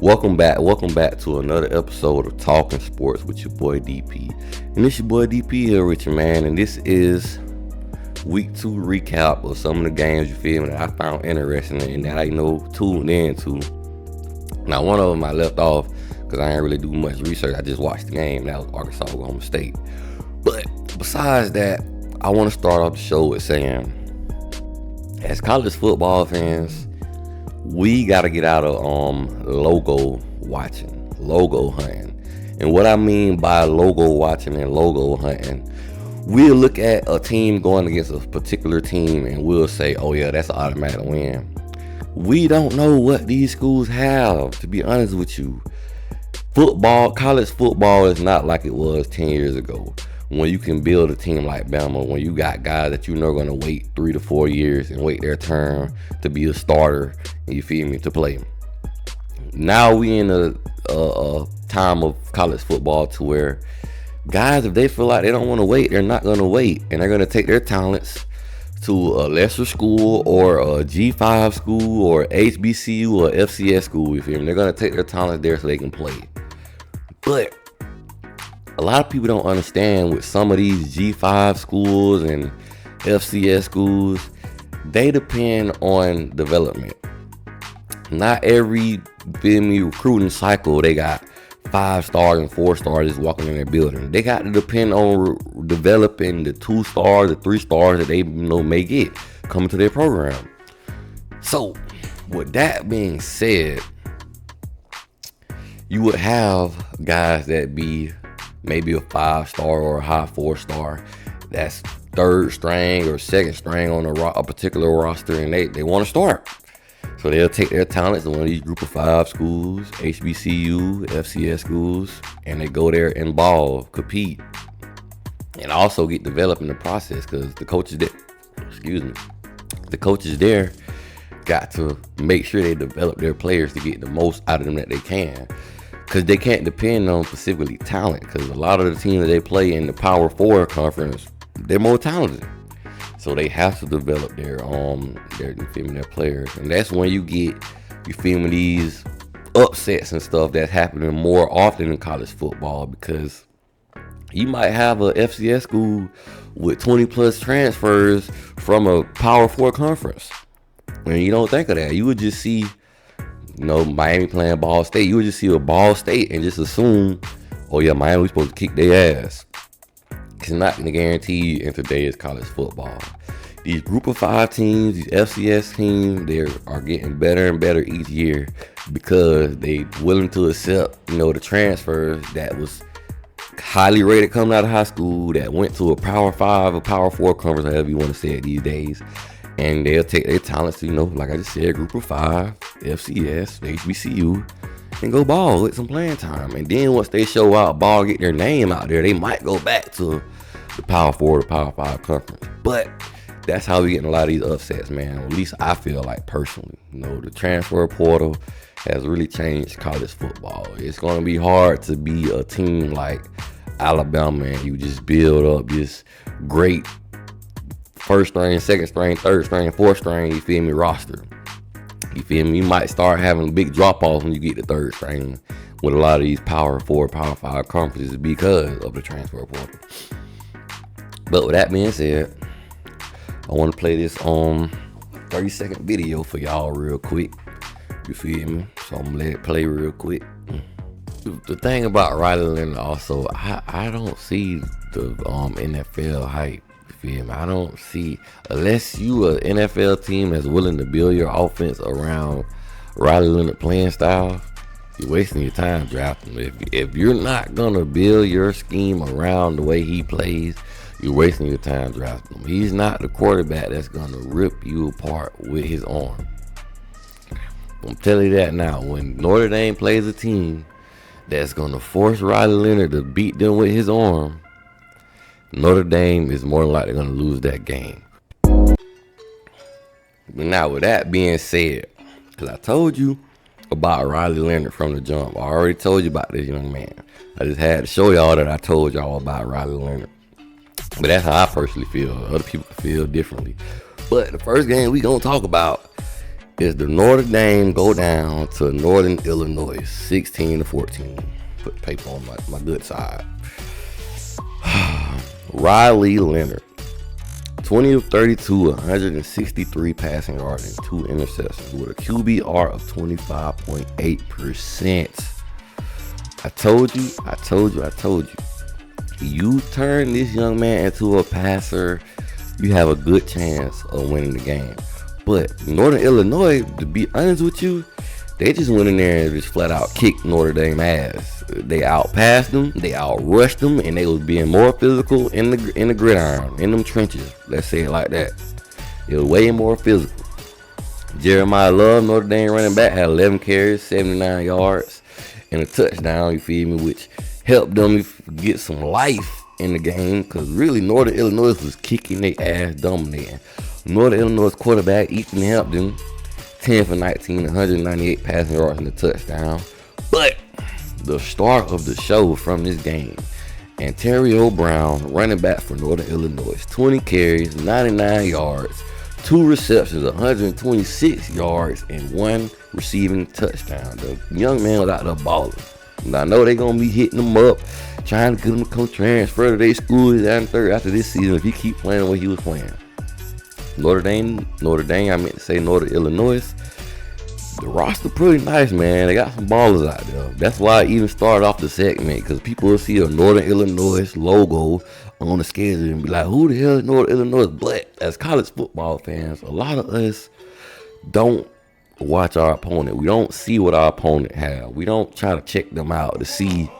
Welcome back to another episode of Talking Sports with your boy DP. And this your boy DP here with you, man. And this is week 2 recap of some of the games, you feel me, that I found interesting and that I tuned into. Now, one of them I left off because I didn't really do much research. I just watched the game. That was Arkansas-Oklahoma State. But besides that, I want to start off the show with saying, as college football fans, we got to get out of logo watching, logo hunting. And what I mean by logo watching and logo hunting, we'll look at a team going against a particular team and we'll say, oh yeah, that's an automatic win. We don't know what these schools have, to be honest with you. College football is not like it was 10 years ago, when you can build a team like Bama, when you got guys that you know are going to wait 3 to 4 years and wait their turn to be a starter, you feel me, to play. Now we in a time of college football to where guys, if they feel like they don't want to wait, they're not going to wait, and they're going to take their talents to a lesser school or a G5 school or HBCU or FCS school, you feel me. They're going to take their talents there so they can play. But a lot of people don't understand with some of these G5 schools and FCS schools, they depend on development. Not every recruiting cycle they got 5 stars and 4 stars just walking in their building. They got to depend on developing the 2 stars, the 3 stars that they may get coming to their program. So with that being said, you would have guys that be maybe a 5-star or a high 4-star that's 3rd string or 2nd string on a particular roster, and they want to start. So they'll take their talents to one of these group of 5 schools, HBCU, FCS schools, and they go there and compete, and also get developed in the process, because the coaches there got to make sure they develop their players to get the most out of them that they can. Because they can't depend on specifically talent, because a lot of the teams that they play in the Power 4 conference, they're more talented. So they have to develop their players. And that's when you get, these upsets and stuff that's happening more often in college football, because you might have a FCS school with 20 plus transfers from a Power 4 conference. And you don't think of that. You would just see, Miami playing Ball State. You would just see a Ball State and just assume, oh yeah, Miami's supposed to kick their ass. It's not going to guarantee you in today's college football. These group of 5 teams, these FCS teams, they are getting better and better each year, because they willing to accept, the transfers that was highly rated coming out of high school, that went to a Power 5, a Power 4 conference, however you want to say it these days. And they'll take their talents to, like I just said, group of 5, FCS, HBCU, and go ball with some playing time. And then once they show out ball, get their name out there, they might go back to the Power 4, the Power 5 conference. But that's how we get in a lot of these upsets, man. At least I feel like personally. The transfer portal has really changed college football. It's going to be hard to be a team like Alabama and you just build up this great 1st string, 2nd string, 3rd string, 4th string, you feel me, roster. You feel me? You might start having big drop-offs when you get to 3rd string with a lot of these Power 4, Power 5 conferences because of the transfer portal. But with that being said, I want to play this 30-second video for y'all real quick. You feel me? So I'm going to let it play real quick. The thing about Riley Leonard also, I don't see the NFL hype. Feel me? I don't see, unless you an NFL team that's willing to build your offense around Riley Leonard playing style, you're wasting your time drafting him. If you're not gonna build your scheme around the way he plays, you're wasting your time drafting him. He's not the quarterback that's gonna rip you apart with his arm. I'm telling you that now. When Notre Dame plays a team that's gonna force Riley Leonard to beat them with his arm, Notre Dame is more than likely going to lose that game. But now, with that being said, because I told you about Riley Leonard from the jump. I already told you about this young man. I just had to show y'all that I told y'all about Riley Leonard. But that's how I personally feel. Other people feel differently. But the first game we going to talk about is the Notre Dame go down to Northern Illinois 16-14. Put the paper on my good side. Riley Leonard, 20 of 32, 163 passing yards and 2 interceptions with a QBR of 25.8%. I told you. You turn this young man into a passer, you have a good chance of winning the game. But Northern Illinois, to be honest with you, they just went in there and just flat out kicked Notre Dame ass. They outpassed them, they outrushed them, and they was being more physical in the gridiron, in them trenches. Let's say it like that. It was way more physical. Jeremiah Love, Notre Dame running back, had 11 carries, 79 yards, and a touchdown, you feel me, which helped them get some life in the game, because really Northern Illinois was kicking their ass, dominating. Northern Illinois quarterback Ethan Hampton, 10 for 19, 198 passing yards and a touchdown. But the star of the show from this game, Antonio Brown, running back for Northern Illinois, 20 carries, 99 yards, 2 receptions, 126 yards, and 1 receiving touchdown. The young man was out there balling. And I know they're going to be hitting him up, trying to get him to come transfer to their school after this season if he keep playing the way he was playing. Notre Dame, I meant to say Northern Illinois. The roster pretty nice, man. They got some ballers out there. That's why I even started off the segment, because people will see a Northern Illinois logo on the schedule and be like, who the hell is Northern Illinois? But as college football fans, a lot of us don't watch our opponent. We don't see what our opponent have. We don't try to check them out to see,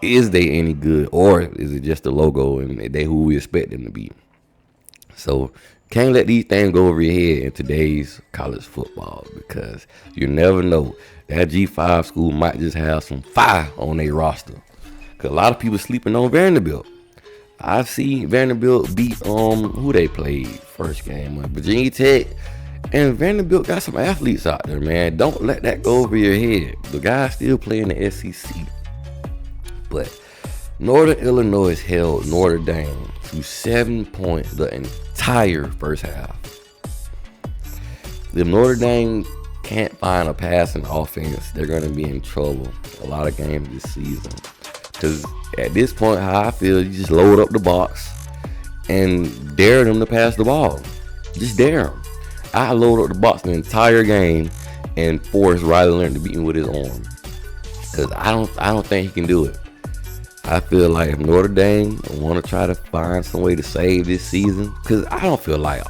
is they any good, or is it just a logo and they who we expect them to be. So can't let these things go over your head in today's college football, because you never know. That G5 school might just have some fire on their roster, because a lot of people sleeping on Vanderbilt. I've seen Vanderbilt beat who they played first game, Virginia Tech, and Vanderbilt got some athletes out there, man. Don't let that go over your head. The guys still play in the SEC. But Northern Illinois held Notre Dame to 7 points the entire first half. If Notre Dame can't find a passing offense, they're going to be in trouble a lot of games this season. Because at this point, how I feel, you just load up the box and dare them to pass the ball. Just dare them. I load up the box the entire game and force Riley Leonard to beat me with his arm, because I don't think he can do it. I feel like if Notre Dame want to try to find some way to save this season, because I don't feel like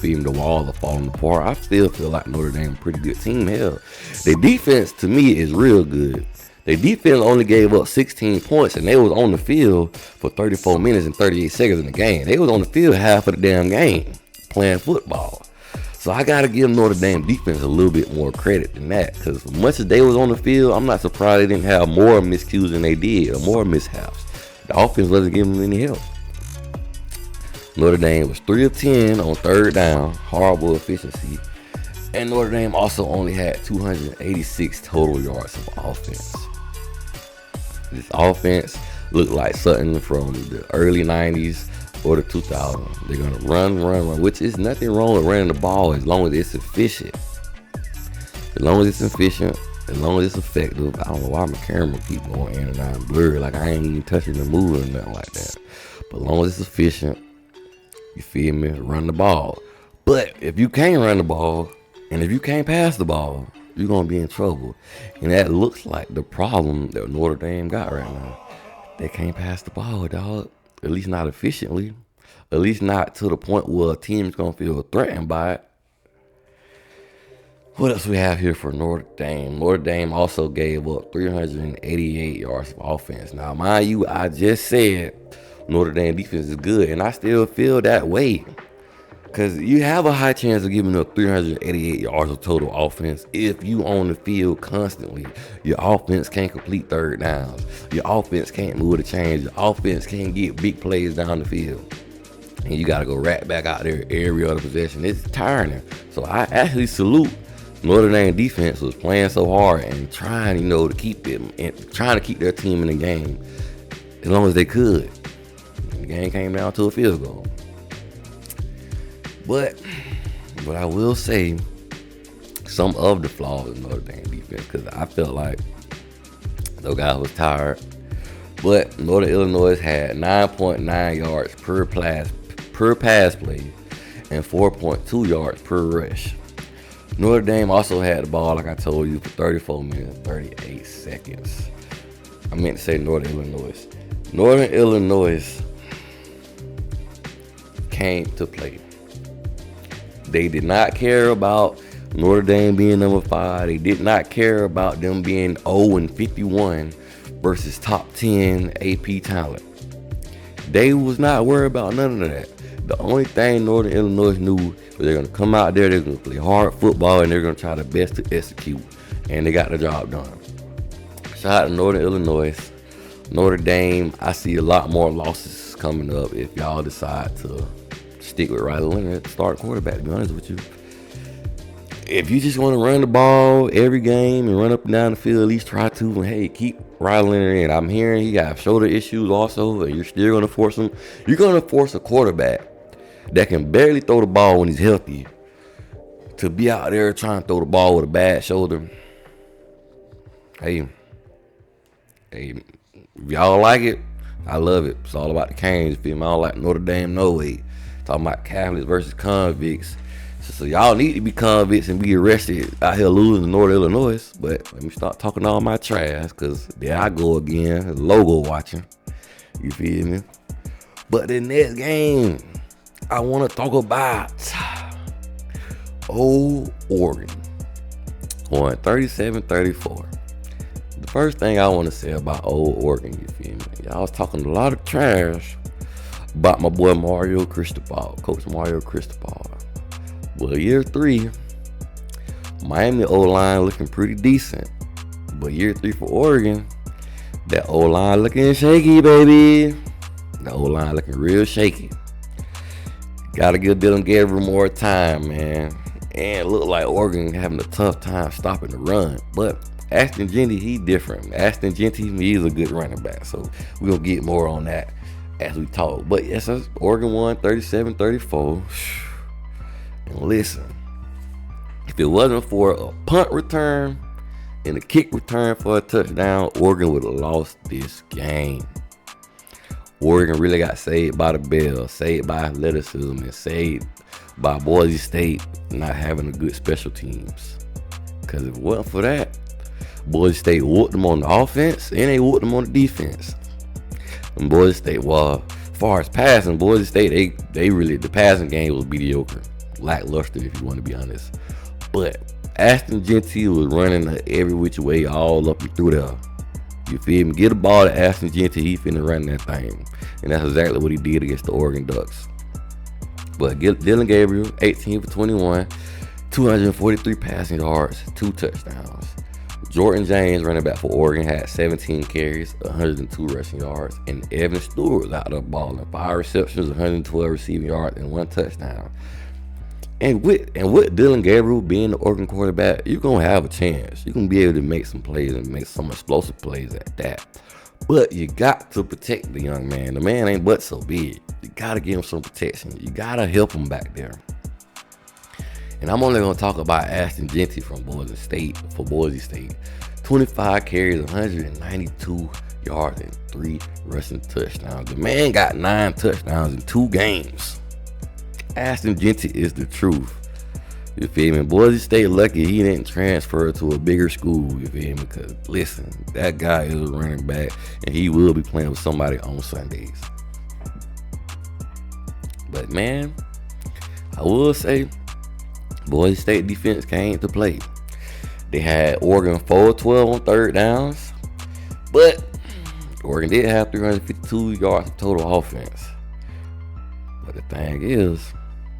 the walls are falling apart. I still feel like Notre Dame a pretty good team. Hell, their defense to me is real good. Their defense only gave up 16 points, and they was on the field for 34 minutes and 38 seconds in the game. They was on the field half of the damn game playing football. So I got to give Notre Dame defense a little bit more credit than that, because as much as they was on the field, I'm not surprised they didn't have more miscues than they did, or more mishaps. The offense wasn't giving them any help. Notre Dame was 3 of 10 on third down, horrible efficiency. And Notre Dame also only had 286 total yards of offense. This offense looked like something from the early 90s or the 2000s. They're going to run, which is nothing wrong with running the ball as long as it's efficient. As long as it's efficient, as long as it's effective. I don't know why my camera keep going in and out and blurry, like I ain't even touching the mover or nothing like that. But as long as it's efficient, you feel me, run the ball. But if you can't run the ball, and if you can't pass the ball, you're going to be in trouble. And that looks like the problem that Notre Dame got right now. They can't pass the ball, dog. At least not efficiently. At least not to the point where a team's going to feel threatened by it. What else we have here for Notre Dame? Notre Dame also gave up 388 yards of offense. Now, mind you, I just said Notre Dame defense is good, and I still feel that way. Because you have a high chance of giving up 388 yards of total offense if you on the field constantly. Your offense can't complete third downs. Your offense can't move the chains. Your offense can't get big plays down the field. And you got to go right back out there every other possession. It's tiring. So I actually salute Notre Dame defense was playing so hard and trying, to keep them and trying to keep their team in the game as long as they could. The game came down to a field goal. But I will say, some of the flaws in Notre Dame defense, because I felt like those guys was tired. But Northern Illinois had 9.9 yards per pass play and 4.2 yards per rush. Notre Dame also had the ball, like I told you, for 34 minutes, 38 seconds. I meant to say Northern Illinois. Northern Illinois came to play. They did not care about Notre Dame being number 5. They did not care about them being 0-51 versus top 10 AP talent. They was not worried about none of that. The only thing Northern Illinois knew was they're going to come out there, they're going to play hard football, and they're going to try their best to execute. And they got the job done. Shout out to Northern Illinois. Notre Dame, I see a lot more losses coming up if y'all decide to stick with Riley Leonard at the start quarterback, to be honest with you. If you just want to run the ball every game and run up and down the field, at least try to, and hey, keep Riley Leonard in. I'm hearing he got shoulder issues also, and you're still going to force him. You're going to force a quarterback that can barely throw the ball when he's healthy to be out there trying to throw the ball with a bad shoulder. Hey, if y'all like it, I love it. It's all about the Canes. Feel me? I don't like Notre Dame, no way. Talking about Catholics versus convicts. So y'all need to be convicts and be arrested out here losing to Northern Illinois. But let me start talking all my trash, because there I go again, logo watching. You feel me? But the next game, I want to talk about Old Oregon on 37-34. The first thing I want to say about Old Oregon, you feel me? Y'all was talking a lot of trash about my boy Mario Cristobal, Coach Mario Cristobal. Well, year 3, Miami O-line looking pretty decent. But year 3 for Oregon, that O-line looking shaky, baby. The O-line looking real shaky. Gotta give Dylan Gabriel more time, man. And it looked like Oregon having a tough time stopping the run. But Ashton Jeanty, he different. Ashton Jeanty, he's a good running back. So we're going to get more on that as we talk. But yes, Oregon won 37-34. And listen, if it wasn't for a punt return and a kick return for a touchdown, Oregon would have lost this game. Oregon really got saved by the bell, saved by athleticism, and saved by Boise State not having a good special teams. Because if it wasn't for that, Boise State whooped them on the offense and they whooped them on the defense. And Boise State, well, as far as passing, Boise State, they really, the passing game was mediocre. Lackluster, if you want to be honest. But Ashton Jeanty was running every which way all up and through there. You feel me? Get a ball to Ashton Jeanty, he finna run that thing. And that's exactly what he did against the Oregon Ducks. But Dylan Gabriel, 18 for 21, 243 passing yards, 2 touchdowns. Jordan James, running back for Oregon, had 17 carries, 102 rushing yards. And Evan Stewart was out there balling, 5 receptions, 112 receiving yards, and 1 touchdown. And with Dylan Gabriel being the Oregon quarterback, you're going to have a chance. You're going to be able to make some plays and make some explosive plays at that. But you got to protect the young man. The man ain't but so big. You got to give him some protection. You got to help him back there. And I'm only going to talk about Ashton Jeanty from Boise State, for Boise State. 25 carries, 192 yards, and 3 rushing touchdowns. The man got 9 touchdowns in 2 games. Ashton Jeanty is the truth. You feel me? Boise State lucky he didn't transfer to a bigger school. You feel me? Because listen, that guy is a running back and he will be playing with somebody on Sundays. But man, I will say Boise State defense came to play. They had Oregon 4-12 on third downs, but Oregon did have 352 yards of total offense. But the thing is,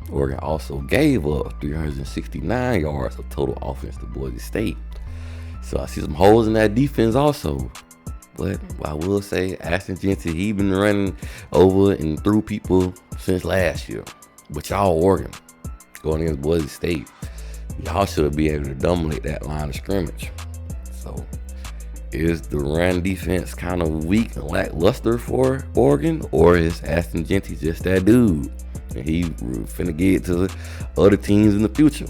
Oregon also gave up 369 yards of total offense to Boise State. So I see some holes in that defense also. But I will say, Ashton Jeanty, he been running over and through people since last year. But y'all Oregon, going against Boise State, y'all should be able to dominate that line of scrimmage. So is the run defense kind of weak and lackluster for Oregon? Or is Ashton Jeanty just that dude? And he finna get to other teams in the future.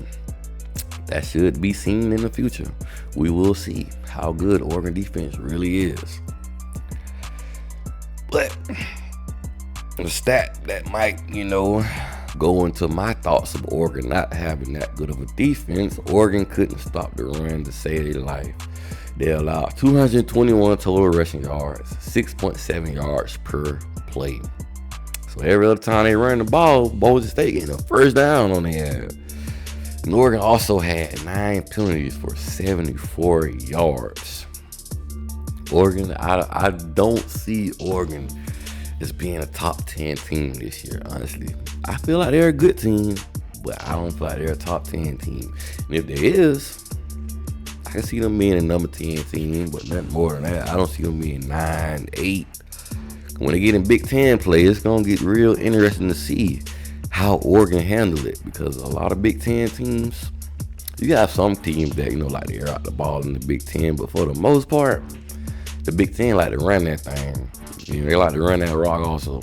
that should be seen in the future. We will see how good Oregon defense really is. But the stat that might, go into my thoughts of Oregon not having that good of a defense, Oregon couldn't stop the run to save their life. They allowed 221 total rushing yards, 6.7 yards per play. So every other time they run the ball, Boise State getting a first down on their ass. And Oregon also had 9 penalties for 74 yards. Oregon, I don't see Oregon as being a top 10 team this year, honestly. I feel like they're a good team, but I don't feel like they're a top 10 team. And if there is, I can see them being a number 10 team, but nothing more than that. I don't see them being 9, 8. When they get in Big Ten play, it's going to get real interesting to see how Oregon handle it, because a lot of Big Ten teams, you got some teams that, like they air out the ball in the Big Ten, but for the most part, the Big Ten like to run that thing. They like to run that rock also.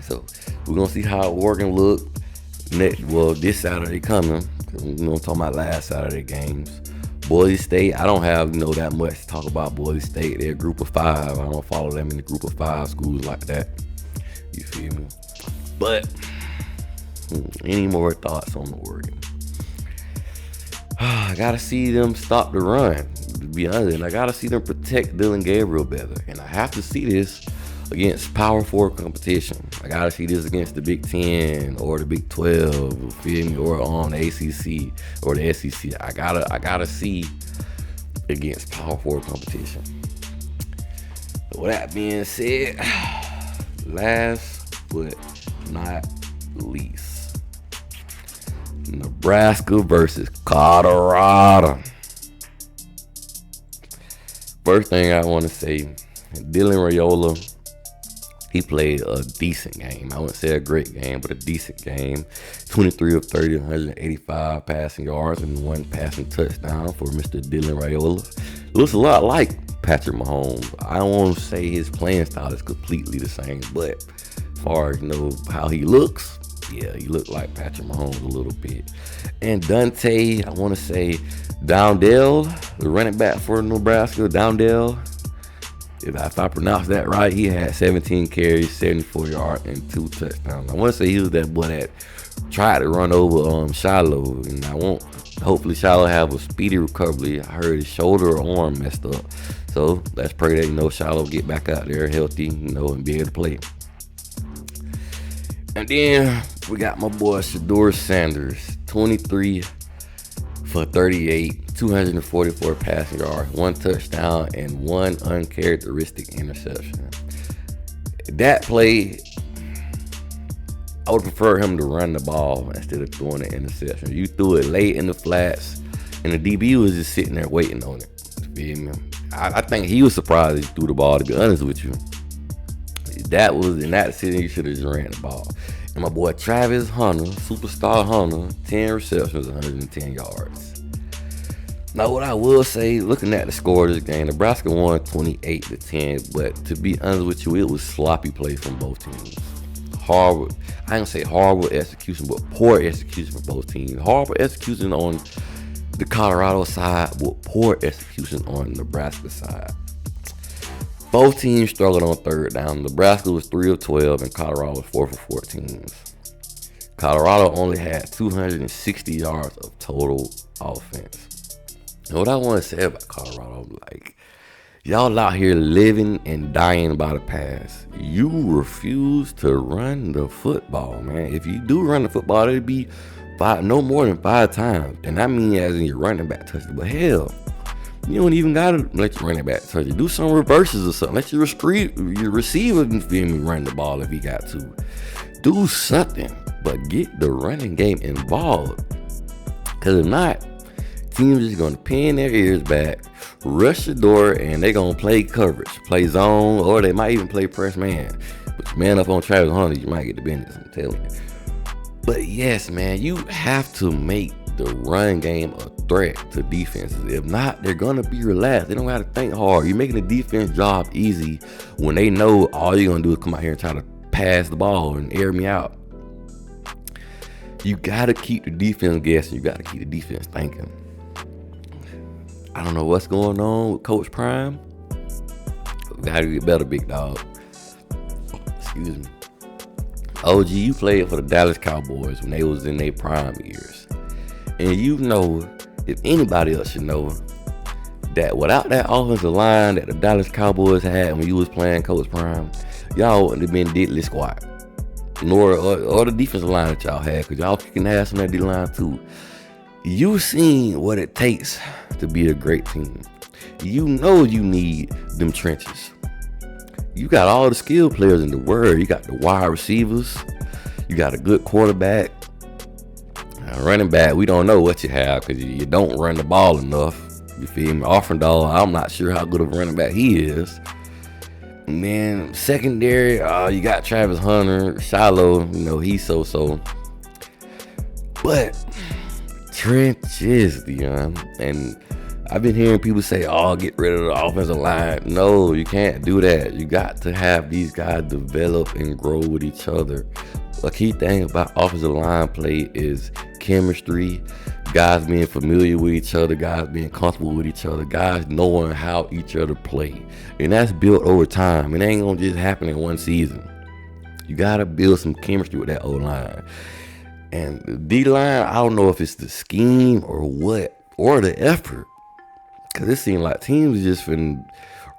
So we're going to see how Oregon look this Saturday coming. I'm talking about last Saturday games. Boise State, I don't have that much to talk about Boise State. They're a group of 5. I don't follow them in the group of 5 schools like that. You feel me? But any more thoughts on Oregon? I gotta see them stop the run, to be honest, and I gotta see them protect Dylan Gabriel better. And I have to see this against Power 4 competition. I gotta see this against the Big 10 or the Big 12, you feel me, or on the ACC or the SEC. I gotta see against Power 4 competition. But with that being said, last but not least, Nebraska versus Colorado. First thing I want to say, Dylan Raiola, he played a decent game. I wouldn't say a great game, but a decent game. 23 of 30, 185 passing yards and 1 passing touchdown for Mr. Dylan Raiola. Looks a lot like Patrick Mahomes. I don't want to say his playing style is completely the same, but as far as how he looks, yeah, he looked like Patrick Mahomes a little bit. And Dante, I want to say Dowdell, the running back for Nebraska, Dowdell. If I pronounce that right, he had 17 carries, 74 yards, and 2 touchdowns. I want to say he was that boy that tried to run over Shiloh, and hopefully Shiloh have a speedy recovery. I heard his shoulder or arm messed up. So let's pray that, Shiloh get back out there healthy, and be able to play. And then we got my boy Shedeur Sanders, 23 for 38, 244 passing yards, 1 touchdown, and 1 uncharacteristic interception. That play, I would prefer him to run the ball instead of throwing the interception. You threw it late in the flats, and the DB was just sitting there waiting on it. You feel me? I think he was surprised he threw the ball, to be honest with you. That was in that city, you should have just ran the ball. And my boy Travis Hunter, superstar Hunter, 10 receptions, 110 yards. Now, what I will say, looking at the score of this game, Nebraska won 28-10, but to be honest with you, it was sloppy play from both teams. I ain't gonna say horrible execution, but poor execution for both teams. Horrible execution on the Colorado side, but poor execution on the Nebraska side. Both teams struggled on third down. Nebraska was 3 of 12 and Colorado was 4 for 14. Colorado only had 260 yards of total offense. And what I want to say about Colorado, y'all out here living and dying by the pass. You refuse to run the football, man. If you do run the football, it'll be no more than 5 times. And I mean as in your running back touchdown. But hell, you don't even gotta let your running back touch it. Do some reverses or something. Let your receiver run the ball if he got to. Do something, but get the running game involved. Cause if not, teams just gonna pin their ears back, rush the door, and they gonna play coverage, play zone, or they might even play press man. But man up on Travis Hunter, you might get the business. I'm telling you. But yes, man, you have to make the run game a threat to defenses. If not, they're gonna be relaxed. They don't have to think hard. You're making the defense job easy when they know all you're gonna do is come out here and try to pass the ball and air me out. You got to keep the defense guessing. You got to keep the defense thinking. I don't know what's going on with Coach Prime. Got to get better, big dog. Excuse me. OG, you played for the Dallas Cowboys when they was in their prime years. And you know, if anybody else should know, that without that offensive line that the Dallas Cowboys had when you was playing Coach Prime, y'all wouldn't have been diddly squat. Nor or the defensive line that y'all had, because y'all can have some of that D-line too. You seen what it takes to be a great team. You know you need them trenches. You got all the skilled players in the world. You got the wide receivers. You got a good quarterback. Running back, we don't know what you have because you don't run the ball enough. You feel me? Offenbach, I'm not sure how good of a running back he is. And then secondary, you got Travis Hunter, Shiloh, he's so. But trenches, Dion. And I've been hearing people say, get rid of the offensive line. No, you can't do that. You got to have these guys develop and grow with each other. A key thing about offensive line play is chemistry, guys being familiar with each other, guys being comfortable with each other, guys knowing how each other play. And that's built over time. It ain't gonna just happen in one season. You gotta build some chemistry with that O-line. And the D-line, I don't know if it's the scheme or what, or the effort. Because it seems like teams just finna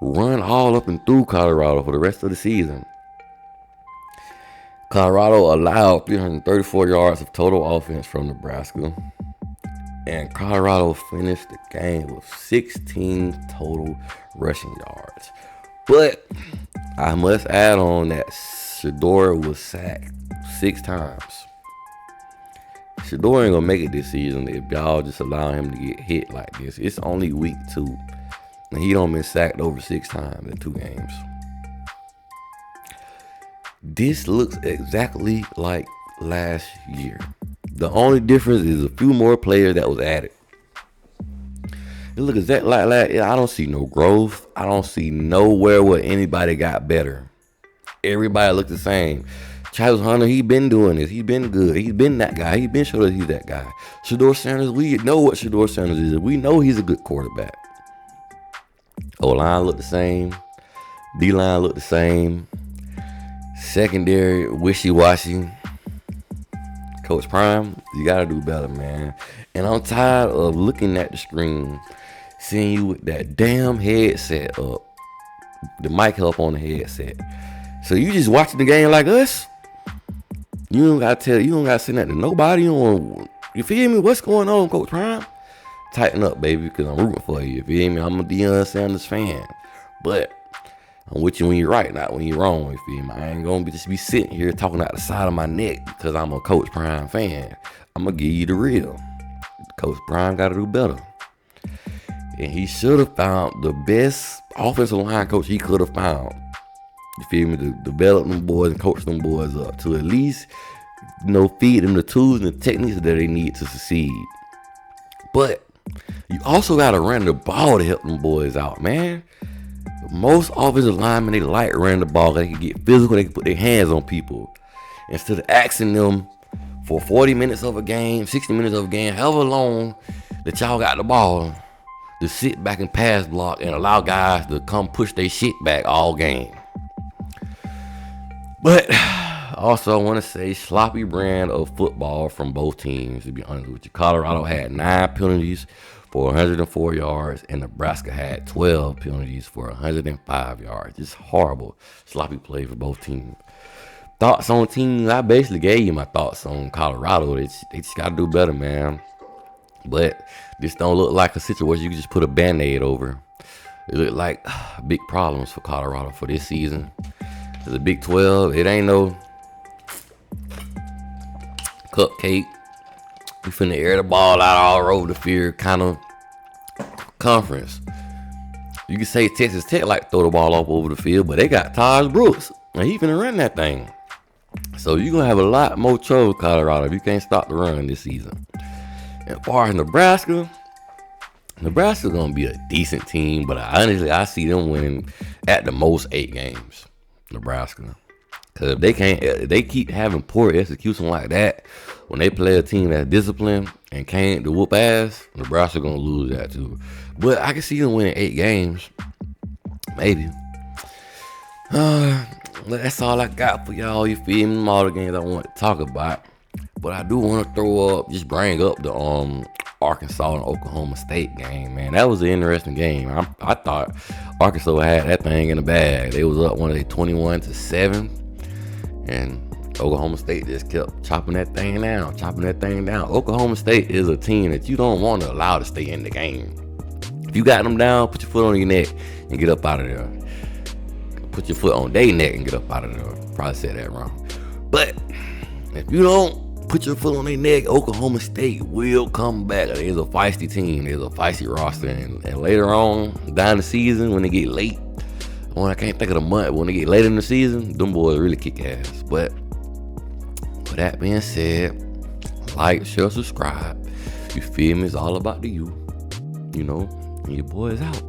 run all up and through Colorado for the rest of the season. Colorado allowed 334 yards of total offense from Nebraska. And Colorado finished the game with 16 total rushing yards. But I must add on that Shedeur was sacked 6 times. Shedeur ain't gonna make it this season if y'all just allow him to get hit like this. It's only week 2. And he done been sacked over 6 times in 2 games. This looks exactly like last year. The only difference is a few more players that was added. It looks exactly like last year. I don't see no growth. I don't see nowhere where anybody got better. Everybody looked the same. Travis Hunter, he been doing this. He been good. He's been that guy. He been showing us he's that guy. Shedeur Sanders, we know what Shedeur Sanders is. We know he's a good quarterback. O-line looked the same. D-line looked the same. Secondary, wishy-washy. Coach Prime, you gotta do better, man. And I'm tired of looking at the screen, seeing you with that damn headset up. The mic up on the headset. So you just watching the game like us? You don't gotta say nothing to nobody. You feel me? What's going on, Coach Prime? Tighten up, baby, because I'm rooting for you. You feel me? I'm a Deion Sanders fan. But I'm with you when you're right, not when you're wrong. You feel me? I ain't gonna just be sitting here talking out the side of my neck because I'm a Coach Prime fan. I'm gonna give you the real. Coach Prime gotta do better. And he should have found the best offensive line coach he could have found. You feel me? To develop them boys and coach them boys up. To at least, feed them the tools and the techniques that they need to succeed. But you also gotta run the ball to help them boys out, man. Most offensive linemen, they like running the ball. They can get physical. They can put their hands on people. Instead of asking them for 40 minutes of a game, 60 minutes of a game, however long that y'all got the ball, to sit back and pass block and allow guys to come push their shit back all game. But also, I want to say sloppy brand of football from both teams, to be honest with you. Colorado had 9 penalties for 104 yards, and Nebraska had 12 penalties for 105 yards. Just horrible, sloppy play for both teams. Thoughts on teams? I basically gave you my thoughts on Colorado. They just got to do better, man. But this don't look like a situation you can just put a Band-Aid over. It look like big problems for Colorado for this season. The Big 12, it ain't no cupcake. We finna air the ball out all over the field kind of conference. You can say Texas Tech like throw the ball up over the field, but they got Taj Brooks, and he finna run that thing. So you're gonna have a lot more trouble, Colorado, if you can't stop the run this season. As far as Nebraska's gonna be a decent team, but I see them winning at the most 8 games. Nebraska, because if they keep having poor execution like that, when they play a team that's disciplined and can't whoop ass, Nebraska gonna lose that too. But I can see them winning 8 games, maybe. That's all I got for y'all. You feel me? All the games I want to talk about. But I do want to bring up the Arkansas and Oklahoma State game, man. That was an interesting game. I thought Arkansas had that thing in the bag. They was up 21-7, and Oklahoma State just kept chopping that thing down. Oklahoma State is a team that you don't want to allow to stay in the game. If you got them down, put your foot on your neck and get up out of there. Put your foot on their neck and get up out of there. Probably said that wrong. But if you don't put your foot on their neck, Oklahoma State will come back. There's a feisty team. There's a feisty roster. And later on, down the season, when they get late, I can't think of the month, when they get later in the season, them boys really kick ass. But with that being said, like, share, subscribe. You feel me? It's all about the you. You know, and your boy is out.